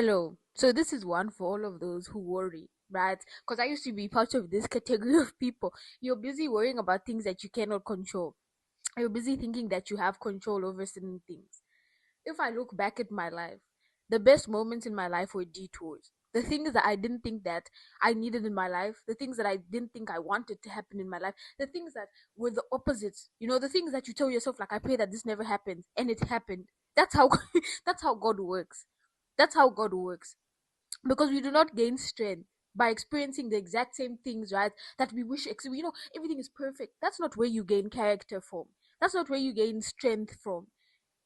Hello. So this is one for all of those who worry, right? Because I used to be part of this category of people. You're busy worrying about things that you cannot control. You're busy thinking that you have control over certain things. If I look back at my life, the best moments in my life were detours. The things that I didn't think that I needed in my life, the things that I didn't think I wanted to happen in my life, the things that were the opposites. The things that you tell yourself like I pray that this never happens and it happened. That's how that's how God works. That's how God works, because we do not gain strength by experiencing the exact same things, right, that we wish everything is perfect. That's not where you gain character from. That's not where you gain strength from.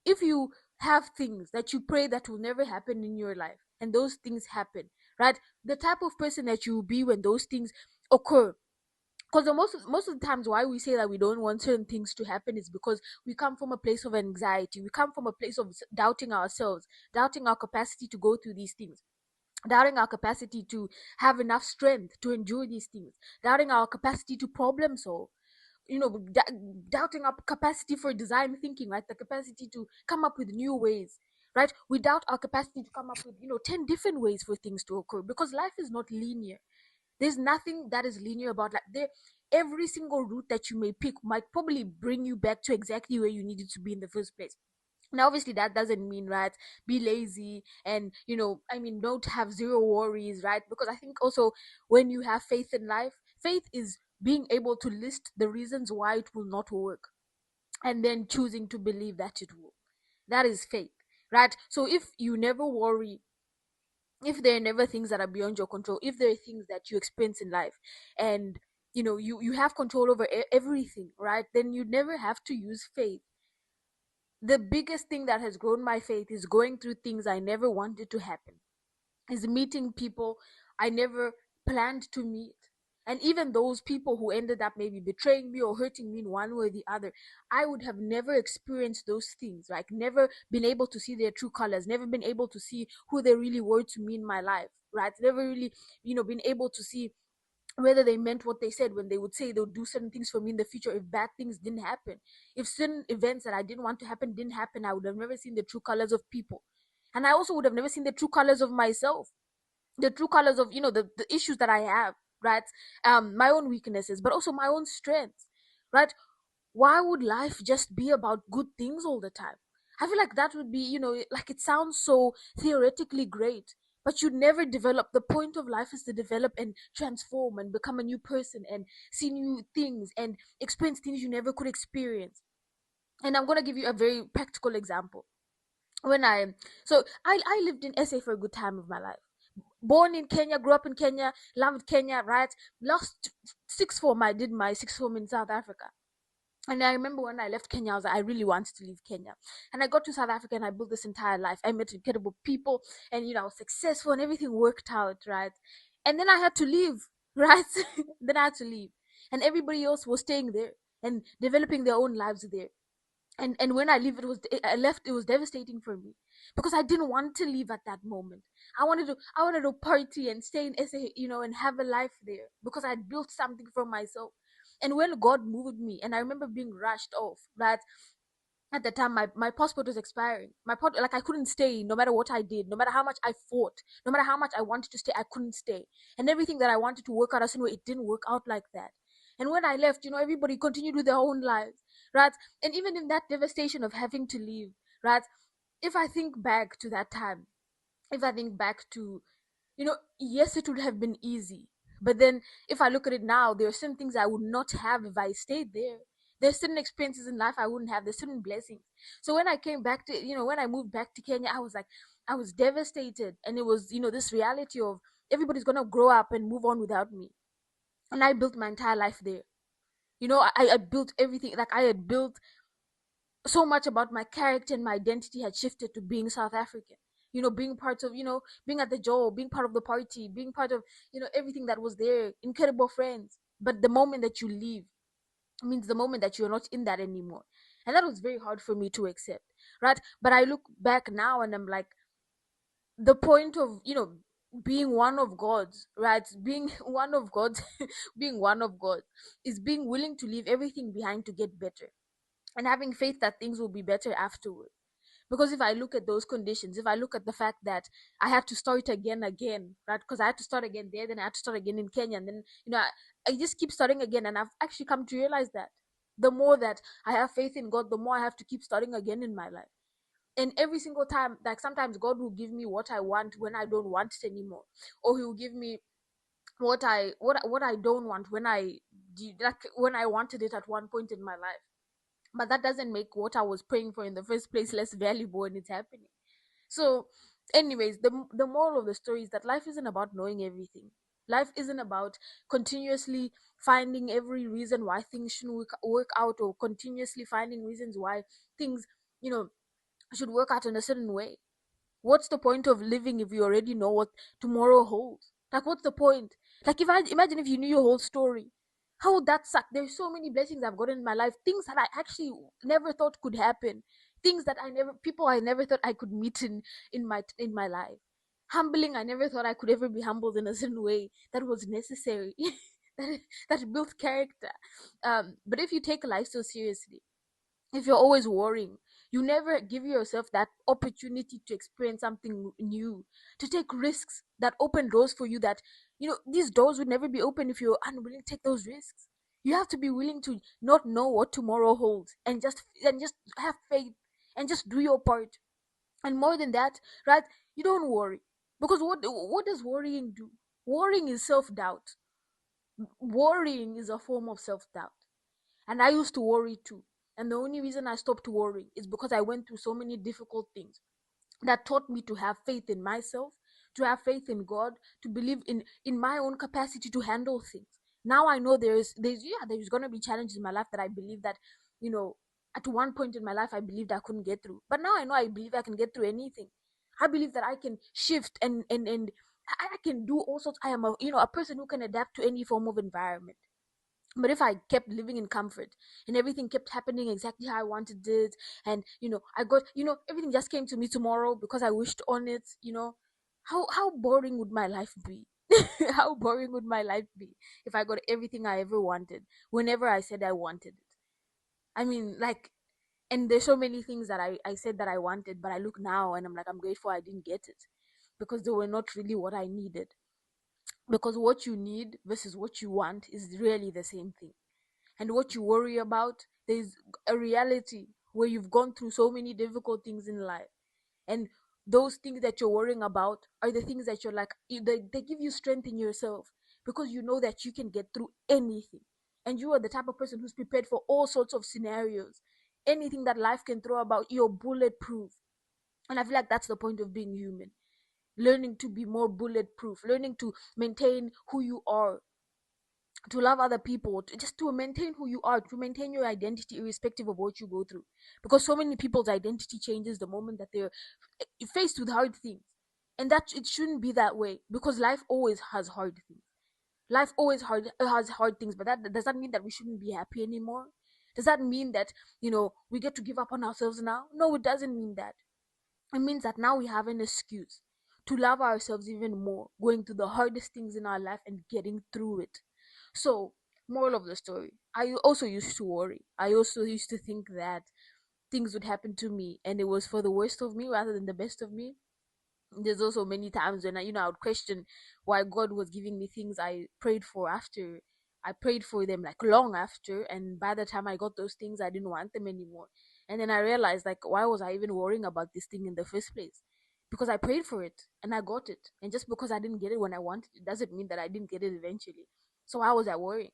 If you have things that you pray that will never happen in your life and those things happen, right, the type of person that you will be when those things occur, because most of the times why we say that we don't want certain things to happen is because we come from a place of anxiety. We come from a place of doubting ourselves, doubting our capacity to go through these things, doubting our capacity to have enough strength to endure these things, doubting our capacity to problem solve, doubting our capacity for design thinking, right? The capacity to come up with new ways, right? We doubt our capacity to come up with 10 different ways for things to occur, because life is not linear. There's nothing that is linear about life. Every single route that you may pick might probably bring you back to exactly where you needed to be in the first place. Now obviously that doesn't mean, right, be lazy and don't have zero worries, right? Because I think also when you have faith in life, faith is being able to list the reasons why it will not work and then choosing to believe that it will. That is faith, right? So if you never worry, if there are never things that are beyond your control, if there are things that you experience in life, and you have control over everything, right, then you never have to use faith. The biggest thing that has grown my faith is going through things I never wanted to happen, is meeting people I never planned to meet. And even those people who ended up maybe betraying me or hurting me in one way or the other, I would have never experienced those things, like never been able to see their true colors, never been able to see who they really were to me in my life, right? Never really, been able to see whether they meant what they said when they would say they'll do certain things for me in the future if bad things didn't happen. If certain events that I didn't want to happen didn't happen, I would have never seen the true colors of people. And I also would have never seen the true colors of myself, the true colors of the issues that I have, right? My own weaknesses, but also my own strengths, right? Why would life just be about good things all the time? I feel like that would be, like it sounds so theoretically great, but you never develop. The point of life is to develop and transform and become a new person and see new things and experience things you never could experience. And I'm going to give you a very practical example. When I lived in SA for a good time of my life. Born in Kenya, grew up in Kenya, loved Kenya, right? Last sixth form, I did my sixth form in South Africa. And I remember when I left Kenya, I was like, I really wanted to leave Kenya. And I got to South Africa and I built this entire life. I met incredible people and, I was successful and everything worked out, right? And then I had to leave, right? Then I had to leave. And everybody else was staying there and developing their own lives there. And when I left, it was devastating for me because I didn't want to leave at that moment. I wanted to party and stay in SA, and have a life there because I'd built something for myself. And when God moved me, and I remember being rushed off, that at the time my passport was expiring. Like I couldn't stay no matter what I did, no matter how much I fought, no matter how much I wanted to stay, I couldn't stay. And everything that I wanted to work out, I said, no, it didn't work out like that. And when I left, everybody continued with their own lives, right? And even in that devastation of having to leave, right? If I think back to that time, if I think back to, yes, it would have been easy. But then if I look at it now, there are certain things I would not have if I stayed there. There's certain experiences in life I wouldn't have. There's certain blessings. So when I came back to, when I moved back to Kenya, I was like, I was devastated. And it was, this reality of everybody's going to grow up and move on without me. And I built my entire life there. I built everything. Like I had built so much about my character and my identity had shifted to being South African. Being part of, being at the job, being part of the party, being part of, everything that was there, incredible friends. But the moment that you leave means the moment that you're not in that anymore. And that was very hard for me to accept, right? But I look back now and I'm like, the point of, being one of God's, right? Being one of God's, being one of God is being willing to leave everything behind to get better and having faith that things will be better afterward. Because if I look at those conditions, if I look at the fact that I had to start again, right? Because I had to start again there, then I had to start again in Kenya, and then I just keep starting again, and I've actually come to realize that the more that I have faith in God, the more I have to keep starting again in my life. And every single time, like sometimes God will give me what I want when I don't want it anymore, or He will give me what I don't want when like when I wanted it at one point in my life. But that doesn't make what I was praying for in the first place less valuable when it's happening. So, anyways, the moral of the story is that life isn't about knowing everything. Life isn't about continuously finding every reason why things shouldn't work out, or continuously finding reasons why things, you know, should work out in a certain way. What's the point of living if you already know what tomorrow holds? Like, what's the point? Like, if I imagine if you knew your whole story, how would that suck? There's so many blessings I've gotten in my life, things that I actually never thought could happen, things that people I never thought I could meet in my life. Humbling, I never thought I could ever be humbled in a certain way that was necessary, that that built character. But if you take life so seriously, if you're always worrying, you never give yourself that opportunity to experience something new, to take risks that open doors for you, that these doors would never be open if you're unwilling to take those risks. You have to be willing to not know what tomorrow holds, and just have faith, and just do your part. And more than that, right, you don't worry, because what does worrying do? Worrying is self-doubt. Worrying is a form of self-doubt, and I used to worry too. And the only reason I stopped worrying is because I went through so many difficult things that taught me to have faith in myself, to have faith in God, to believe in my own capacity to handle things. Now I know there's gonna be challenges in my life that I believe that, you know, at one point in my life I believed I couldn't get through. But now I know I believe I can get through anything. I believe that I can shift and I can do all sorts. I am a person who can adapt to any form of environment. But if I kept living in comfort and everything kept happening exactly how I wanted it, and I got, everything just came to me tomorrow because I wished on it, how boring would my life be? How boring would my life be if I got everything I ever wanted whenever I said I wanted it? I mean, like, and there's so many things that I said that I wanted, but I look now and I'm like, I'm grateful I didn't get it, because they were not really what I needed. Because what you need versus what you want is really the same thing. And what you worry about, there's a reality where you've gone through so many difficult things in life, and those things that you're worrying about are the things that you're like, they give you strength in yourself, because you know that you can get through anything, and you are the type of person who's prepared for all sorts of scenarios. Anything that life can throw about, you're bulletproof. And I feel like that's the point of being human: learning to be more bulletproof, learning to maintain who you are, to love other people, just to maintain who you are, to maintain your identity irrespective of what you go through. Because so many people's identity changes the moment that they're faced with hard things. And that it shouldn't be that way, because life always has hard things. Life always has hard things, but that does that mean that we shouldn't be happy anymore? Does that mean that, we get to give up on ourselves now? No, it doesn't mean that. It means that now we have an excuse to love ourselves even more, going through the hardest things in our life and getting through it. So, moral of the story, I also used to worry. I also used to think that things would happen to me and it was for the worst of me rather than the best of me. There's also many times when I would question why God was giving me things I prayed for after. I prayed for them like long after, and by the time I got those things, I didn't want them anymore. And then I realized, like, why was I even worrying about this thing in the first place? Because I prayed for it and I got it. And just because I didn't get it when I wanted it doesn't mean that I didn't get it eventually. So why was I worrying?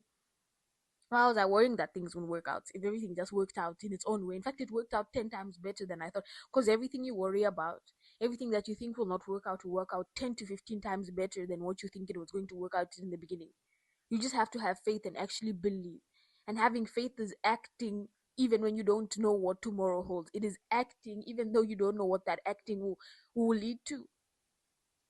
Why was I worrying that things wouldn't work out if everything just worked out in its own way? In fact, it worked out 10 times better than I thought. Because everything you worry about, everything that you think will not work out 10 to 15 times better than what you think it was going to work out in the beginning. You just have to have faith and actually believe. And having faith is acting even when you don't know what tomorrow holds. It is acting even though you don't know what that acting will lead to.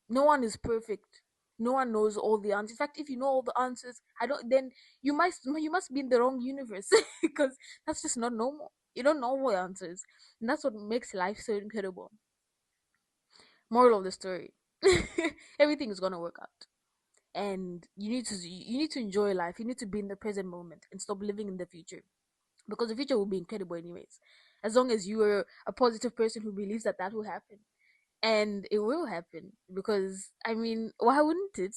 No one is perfect. No one knows all the answers. In fact, if you know all the answers, I don't. Then you must be in the wrong universe, because that's just not normal. You don't know all the answers, and that's what makes life so incredible. Moral of the story: everything is gonna work out, and you need to enjoy life. You need to be in the present moment and stop living in the future, because the future will be incredible anyways. as long as you are a positive person who believes that that will happen. And it will happen, because I mean, why wouldn't it?